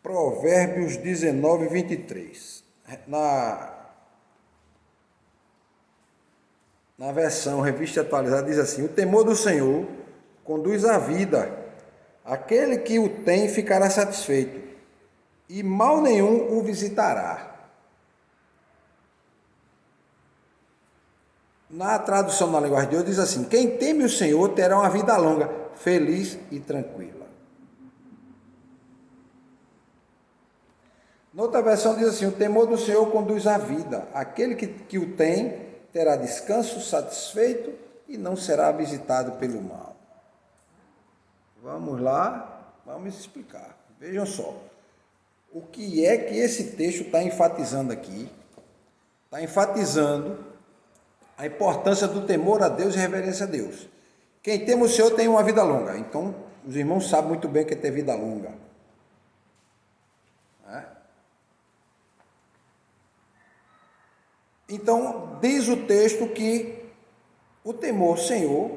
Provérbios 19, 23. Na versão revista atualizada diz assim: o temor do Senhor conduz à vida, aquele que o tem ficará satisfeito, e mal nenhum o visitará. Na tradução na linguagem de hoje diz assim: quem teme o Senhor terá uma vida longa, feliz e tranquila. Noutra versão diz assim: o temor do Senhor conduz à vida, aquele que o tem terá descanso, satisfeito e não será visitado pelo mal. Vamos lá, vamos explicar. Vejam só, o que é que esse texto está enfatizando aqui? Está enfatizando a importância do temor a Deus e reverência a Deus. Quem teme o Senhor tem uma vida longa. Então, os irmãos sabem muito bem o que é ter vida longa. Então, diz o texto que o temor ao Senhor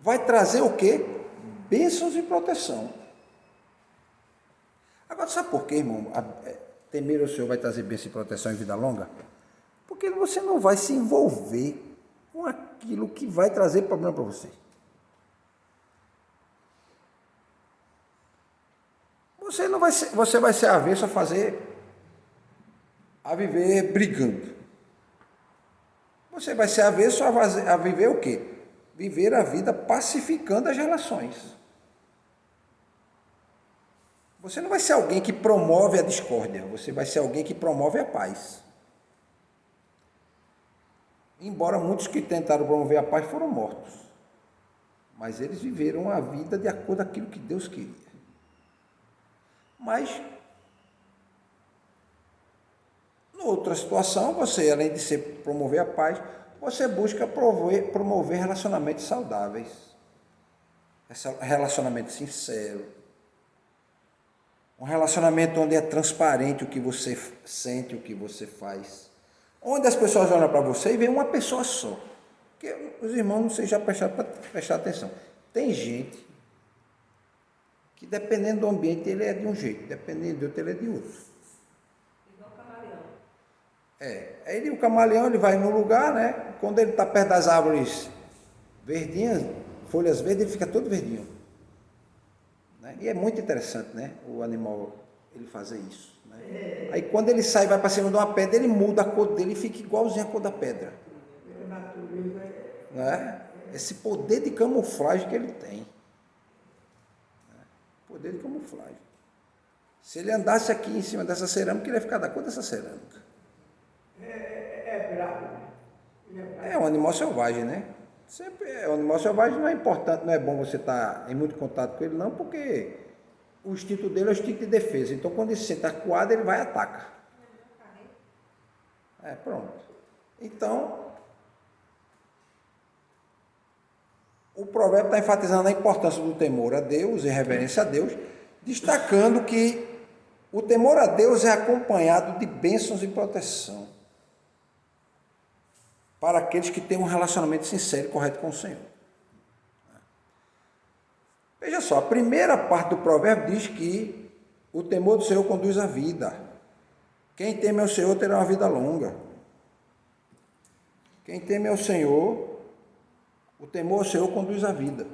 vai trazer o quê? Bênçãos e proteção. Agora, sabe por quê, irmão? Temer ao Senhor vai trazer bênção e proteção e vida longa? Porque você não vai se envolver com aquilo que vai trazer problema para você. Você vai ser avesso a viver brigando. Você vai ser avesso a viver o quê? Viver a vida pacificando as relações. Você não vai ser alguém que promove a discórdia, você vai ser alguém que promove a paz. Embora muitos que tentaram promover a paz foram mortos, mas eles viveram a vida de acordo com aquilo que Deus queria. Mas, noutra situação, você, além de promover a paz, você busca promover relacionamentos saudáveis, relacionamento sincero, um relacionamento onde é transparente o que você sente, o que você faz, onde as pessoas olham para você e veem uma pessoa só. Porque os irmãos, não sei já prestar atenção, tem gente que dependendo do ambiente ele é de um jeito, dependendo de outro ele é de outro. Igual o camaleão. Aí o camaleão ele vai no lugar, né? Quando ele está perto das árvores verdinhas, folhas verdes, ele fica todo verdinho. Né? E é muito interessante, né? O animal ele fazer isso. Né? Aí quando ele sai e vai para cima de uma pedra, ele muda a cor dele e fica igualzinho a cor da pedra. Né? Esse poder de camuflagem que ele tem. Poder de camuflagem. Se ele andasse aqui em cima dessa cerâmica, ele ia ficar da cor dessa cerâmica. É um animal selvagem, né? O animal selvagem não é importante, não é bom você estar em muito contato com ele, não, porque o instinto dele é o instinto de defesa. Então, quando ele se sente acuado, ele vai e ataca. Pronto. Então, o provérbio está enfatizando a importância do temor a Deus e reverência a Deus, destacando que o temor a Deus é acompanhado de bênçãos e proteção para aqueles que têm um relacionamento sincero e correto com o Senhor. Veja só, a primeira parte do provérbio diz que o temor do Senhor conduz à vida. Quem teme ao Senhor terá uma vida longa. Quem teme ao Senhor, o temor ao Senhor conduz à vida.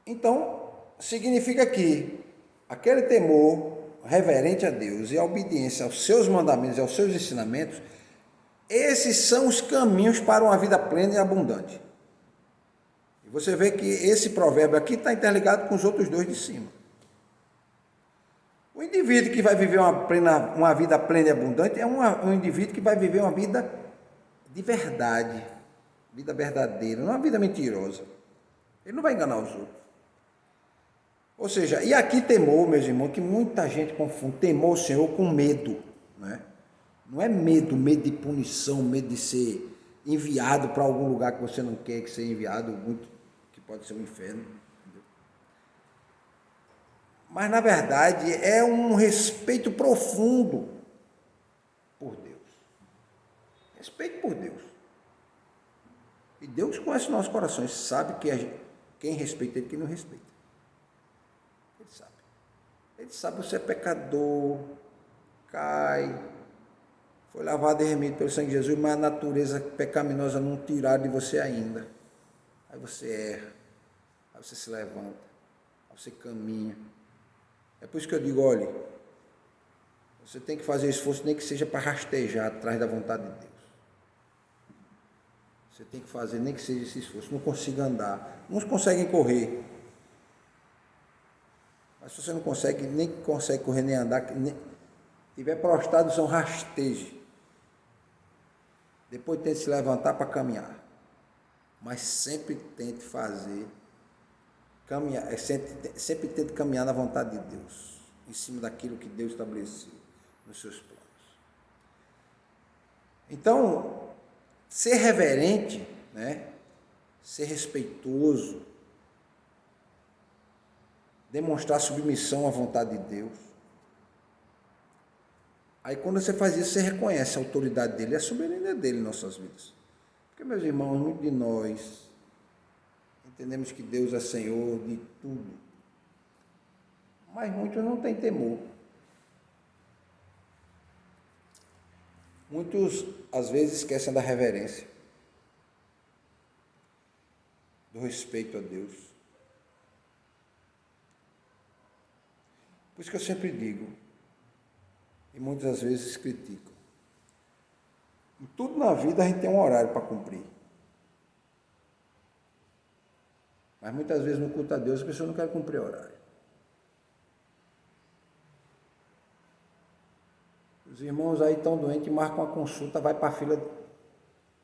Então, significa que aquele temor reverente a Deus e a obediência aos seus mandamentos e aos seus ensinamentos, esses são os caminhos para uma vida plena e abundante. E você vê que esse provérbio aqui está interligado com os outros dois de cima. O indivíduo que vai viver uma vida plena e abundante é um indivíduo que vai viver uma vida de verdade, vida verdadeira, não uma vida mentirosa. Ele não vai enganar os outros. Ou seja, e aqui temor, meus irmãos, que muita gente confunde temor ao Senhor com medo, né? Não é medo de punição, medo de ser enviado para algum lugar que você não quer que seja enviado, que pode ser um inferno. Entendeu? Mas, na verdade, é um respeito profundo por Deus. Respeito por Deus. E Deus conhece nossos corações, sabe que quem respeita ele, quem não respeita. Ele sabe. Ele sabe que você é pecador, cai, foi lavado e remido pelo sangue de Jesus, mas a natureza pecaminosa não tiraram de você ainda. Aí você erra, aí você se levanta, aí você caminha. É por isso que eu digo, olha, você tem que fazer esforço, nem que seja para rastejar atrás da vontade de Deus. Você tem que fazer, nem que seja esse esforço. Não consiga andar. Uns conseguem correr. Mas se você não consegue, nem consegue correr, nem andar, nem tiver prostrado, são rastejos. Depois tente se levantar para caminhar. Mas sempre tente fazer, caminhar, sempre tente caminhar na vontade de Deus, em cima daquilo que Deus estabeleceu nos seus planos. Então, ser reverente, né? Ser respeitoso, demonstrar submissão à vontade de Deus. Aí quando você faz isso, você reconhece a autoridade dele e a soberania dele em nossas vidas. Porque, meus irmãos, muitos de nós entendemos que Deus é Senhor de tudo, mas muitos não têm temor. Muitos, às vezes, esquecem da reverência, do respeito a Deus. Por isso que eu sempre digo, e muitas vezes critico, em tudo na vida a gente tem um horário para cumprir. Mas muitas vezes no culto a Deus as pessoas não querem cumprir horário. Os irmãos aí estão doentes, marcam uma consulta, vai para a fila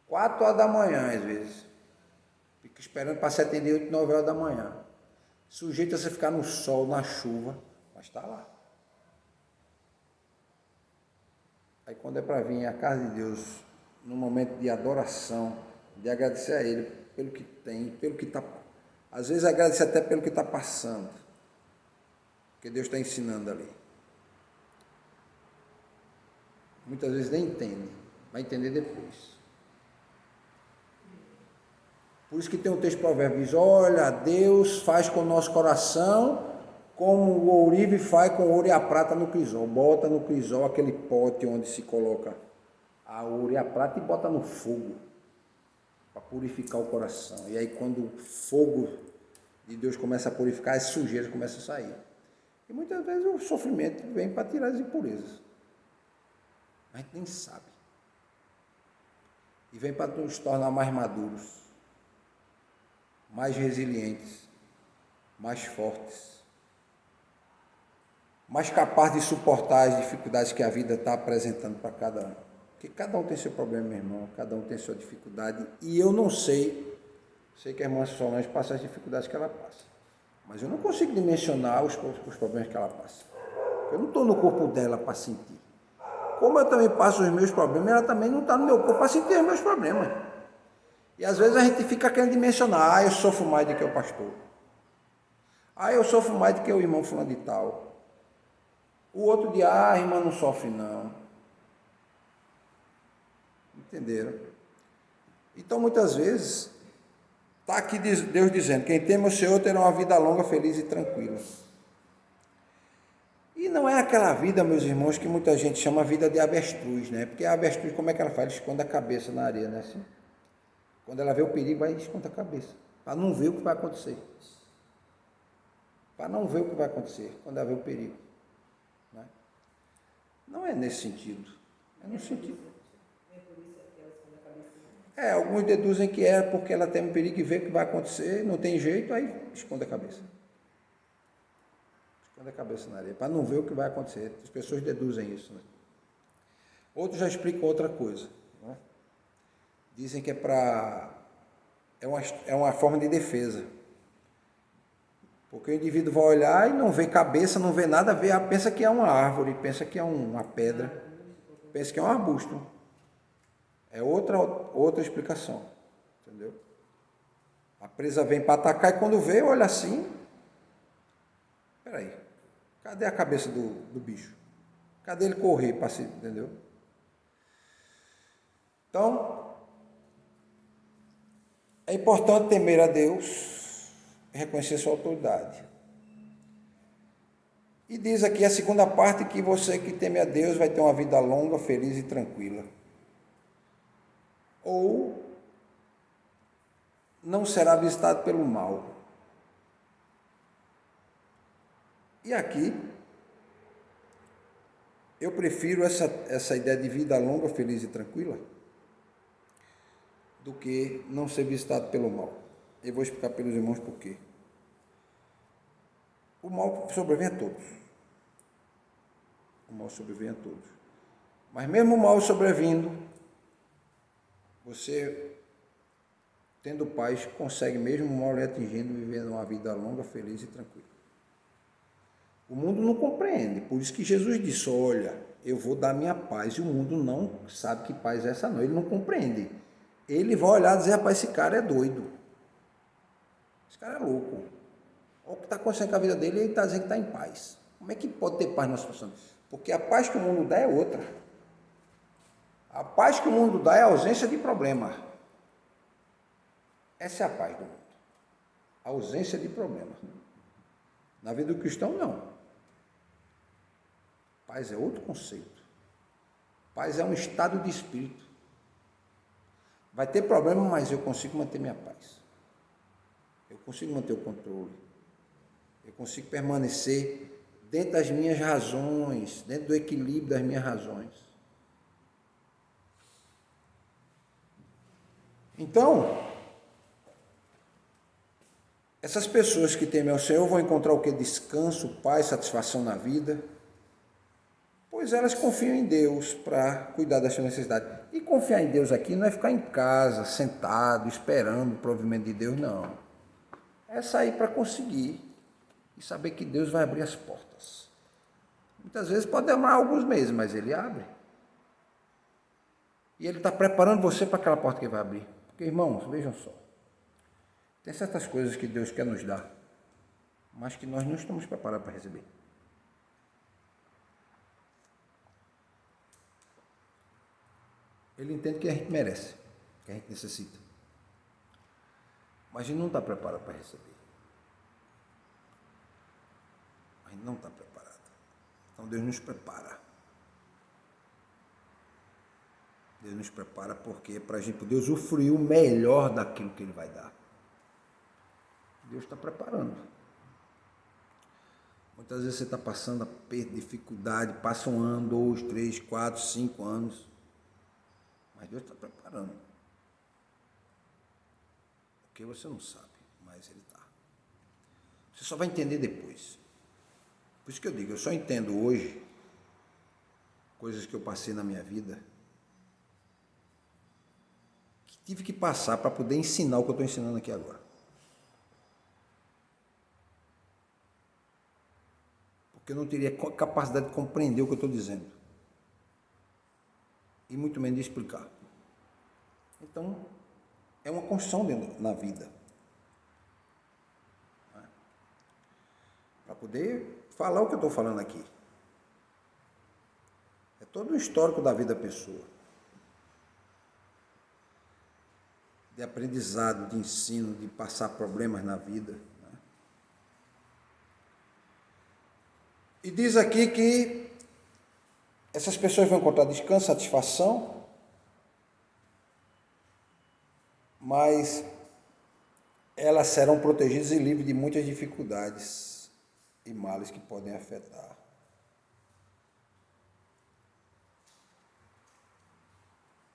4 horas da manhã às vezes. Fica esperando para ser atendido 8, 9 horas da manhã. Sujeito a você ficar no sol, na chuva, mas está lá. Aí quando é para vir à casa de Deus, num momento de adoração, de agradecer a Ele pelo que tem, pelo que está. Às vezes agradecer até pelo que está passando, porque Deus está ensinando ali. Muitas vezes nem entende, vai entender depois. Por isso que tem um texto de Provérbios, diz, olha, Deus faz com o nosso coração como o ourive faz com o ouro e a prata no crisol. Bota no crisol aquele pote onde se coloca a ouro e a prata e bota no fogo para purificar o coração. E aí quando o fogo de Deus começa a purificar, as sujeiras começam a sair. E muitas vezes o sofrimento vem para tirar as impurezas. A gente nem sabe. E vem para nos tornar mais maduros, mais resilientes, mais fortes, mais capazes de suportar as dificuldades que a vida está apresentando para cada um. Porque cada um tem seu problema, meu irmão, cada um tem sua dificuldade. E eu não sei que a irmã Solange passa as dificuldades que ela passa. Mas eu não consigo dimensionar os problemas que ela passa. Eu não estou no corpo dela para sentir. Como eu também passo os meus problemas, ela também não está no meu corpo para sentir os meus problemas. E às vezes a gente fica querendo dimensionar, eu sofro mais do que o pastor. Eu sofro mais do que o irmão fulano de tal. O outro diz, a irmã não sofre não. Entenderam? Então muitas vezes, está aqui Deus dizendo, quem teme o Senhor terá uma vida longa, feliz e tranquila. E não é aquela vida, meus irmãos, que muita gente chama vida de avestruz, né? Porque a avestruz, como é que ela faz? Ela esconde a cabeça na areia, né? Assim, quando ela vê o perigo, vai e esconde a cabeça, para não ver o que vai acontecer. Para não ver o que vai acontecer, quando ela vê o perigo. Né? Não é nesse sentido. É no sentido. Alguns deduzem que é porque ela tem um perigo e vê o que vai acontecer, não tem jeito, aí esconde a cabeça. Esconde a cabeça na areia, para não ver o que vai acontecer. As pessoas deduzem isso. Né? Outros já explicam outra coisa. Né? Dizem que é uma forma de defesa. Porque o indivíduo vai olhar e não vê cabeça, não vê nada, pensa que é uma árvore, pensa que é uma pedra, pensa que é um arbusto. É outra explicação, entendeu? A presa vem para atacar e quando vê, olha assim, peraí, cadê a cabeça do bicho? Cadê ele correr para se, entendeu? Então, é importante temer a Deus e reconhecer sua autoridade. E diz aqui a segunda parte que você que teme a Deus vai ter uma vida longa, feliz e tranquila. Ou não será visitado pelo mal. E aqui, eu prefiro essa ideia de vida longa, feliz e tranquila, do que não ser visitado pelo mal. Eu vou explicar pelos irmãos por quê. O mal sobrevém a todos. O mal sobrevém a todos. Mas mesmo o mal sobrevindo, você, tendo paz, consegue mesmo o mal lhe atingindo, vivendo uma vida longa, feliz e tranquila. O mundo não compreende, por isso que Jesus disse, olha, eu vou dar minha paz, e o mundo não sabe que paz é essa não, ele não compreende. Ele vai olhar e dizer, rapaz, esse cara é doido, esse cara é louco. Olha o que está acontecendo com a vida dele, ele está dizendo que está em paz. Como é que pode ter paz na situação? Porque a paz que o mundo dá é outra. A paz que o mundo dá é a ausência de problema. Essa é a paz do mundo. A ausência de problema. Na vida do cristão, não. Paz é outro conceito. Paz é um estado de espírito. Vai ter problema, mas eu consigo manter minha paz. Eu consigo manter o controle. Eu consigo permanecer dentro das minhas razões, dentro do equilíbrio das minhas razões. Então, essas pessoas que temem ao Senhor vão encontrar o que? Descanso, paz, satisfação na vida, pois elas confiam em Deus para cuidar das suas necessidades. E confiar em Deus aqui não é ficar em casa, sentado, esperando o provimento de Deus, não. É sair para conseguir e saber que Deus vai abrir as portas. Muitas vezes pode demorar alguns meses, mas Ele abre. E Ele está preparando você para aquela porta que vai abrir. Porque, irmãos, vejam só. Tem certas coisas que Deus quer nos dar, mas que nós não estamos preparados para receber. Ele entende que a gente merece, que a gente necessita. Mas a gente não está preparado para receber. A gente não está preparado. Então Deus nos prepara. Deus nos prepara porque para a gente poder usufruir o melhor daquilo que Ele vai dar. Deus está preparando. Muitas vezes você está passando aperto, dificuldade, passa 1 ano, 2, 3, 4, 5 anos. Mas Deus está preparando. Porque você não sabe, mas Ele está. Você só vai entender depois. Por isso que eu digo, eu só entendo hoje coisas que eu passei na minha vida, que tive que passar para poder ensinar o que eu estou ensinando aqui agora. Porque eu não teria capacidade de compreender o que eu estou dizendo. E muito menos de explicar. Então, é uma construção na vida. Para poder falar o que eu estou falando aqui. É todo o histórico da vida da pessoa. De aprendizado, de ensino, de passar problemas na vida. E diz aqui que essas pessoas vão encontrar descanso, satisfação, mas elas serão protegidas e livres de muitas dificuldades e males que podem afetar.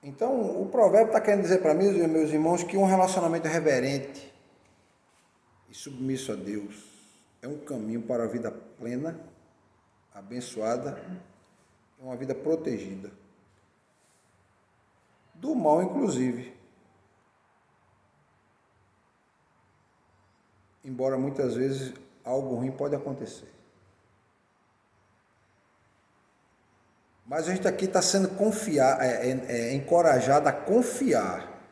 Então, o provérbio está querendo dizer para mim, meus irmãos, que um relacionamento reverente e submisso a Deus é um caminho para a vida plena, abençoada, uma vida protegida. Do mal, inclusive. Embora muitas vezes algo ruim pode acontecer. Mas a gente aqui está sendo encorajado a confiar,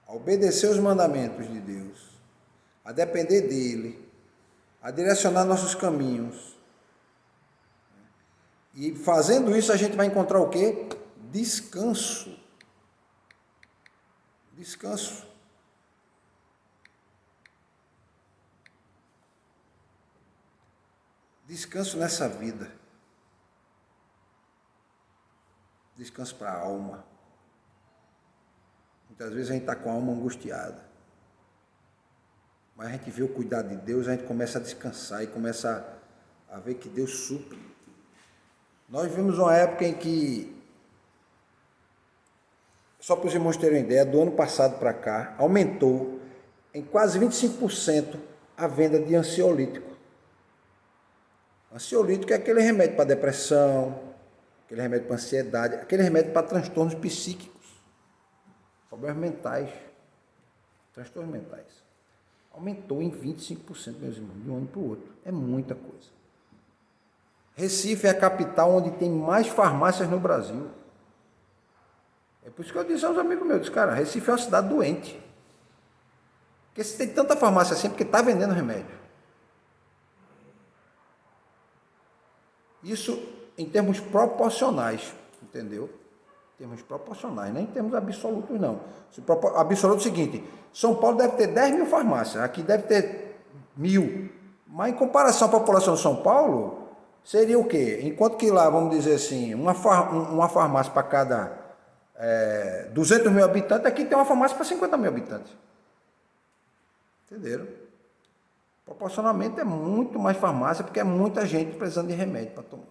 a obedecer os mandamentos de Deus, a depender dEle, a direcionar nossos caminhos. E fazendo isso a gente vai encontrar o quê? Descanso. Descanso. Descanso nessa vida. Descanso para a alma. Muitas vezes a gente está com a alma angustiada. Mas a gente vê o cuidado de Deus, a gente começa a descansar e começa a ver que Deus supre. Nós vivemos uma época em que, só para os irmãos terem ideia, do ano passado para cá, aumentou em quase 25% a venda de ansiolítico. Ansiolítico é aquele remédio para depressão, aquele remédio para ansiedade, aquele remédio para transtornos psíquicos, problemas mentais, transtornos mentais. Aumentou em 25%, meus irmãos, de um ano para o outro. É muita coisa. Recife é a capital onde tem mais farmácias no Brasil. É por isso que eu disse aos amigos meus, cara, Recife é uma cidade doente. Porque se tem tanta farmácia assim, porque está vendendo remédio. Isso em termos proporcionais, entendeu? Em termos proporcionais, nem em termos absolutos, não. Absoluto é o seguinte, São Paulo deve ter 10 mil farmácias, aqui deve ter 1.000. Mas em comparação à população de São Paulo, seria o quê? Enquanto que lá, vamos dizer assim, uma farmácia para cada 200 mil habitantes, aqui tem uma farmácia para 50 mil habitantes. Entenderam? Proporcionalmente é muito mais farmácia, porque é muita gente precisando de remédio para tomar.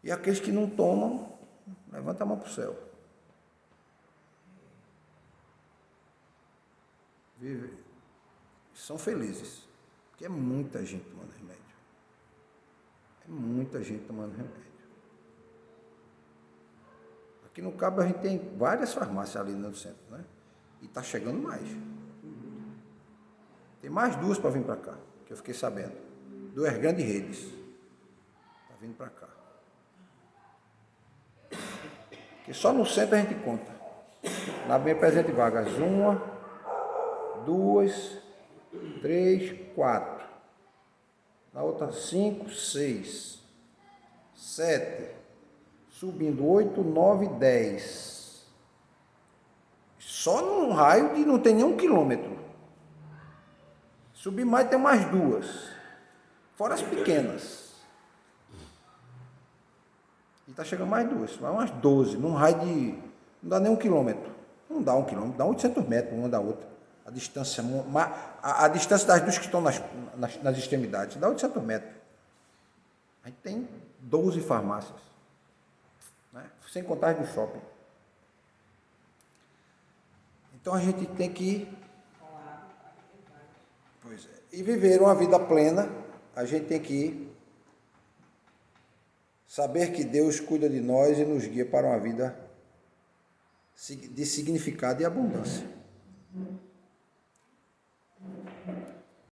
E aqueles que não tomam, levanta a mão para o céu. Vive. São felizes, porque é muita gente tomando remédio. É muita gente tomando remédio. Aqui no Cabo a gente tem várias farmácias ali no centro, né? E está chegando mais. Tem mais 2 para vir para cá, que eu fiquei sabendo. 2 grandes redes. Está vindo para cá. Porque só no centro a gente conta. Na bem presente vagas. 1, 2, 3, 4. Na outra 5, 6, 7. Subindo 8, 9, 10. Só num raio de não tem nem 1 quilômetro. Subir mais tem mais 2. Fora as pequenas. E está chegando mais 2. Vai umas 12. Num raio de... Não dá nem 1 quilômetro. Não dá 1 quilômetro. Dá 800 metros uma da outra. A distância das 2 que estão nas extremidades. Dá 800 metros. A gente tem 12 farmácias. Né? Sem contar as do shopping. Então a gente tem que... Pois é. E viver uma vida plena, a gente tem que saber que Deus cuida de nós e nos guia para uma vida de significado e abundância.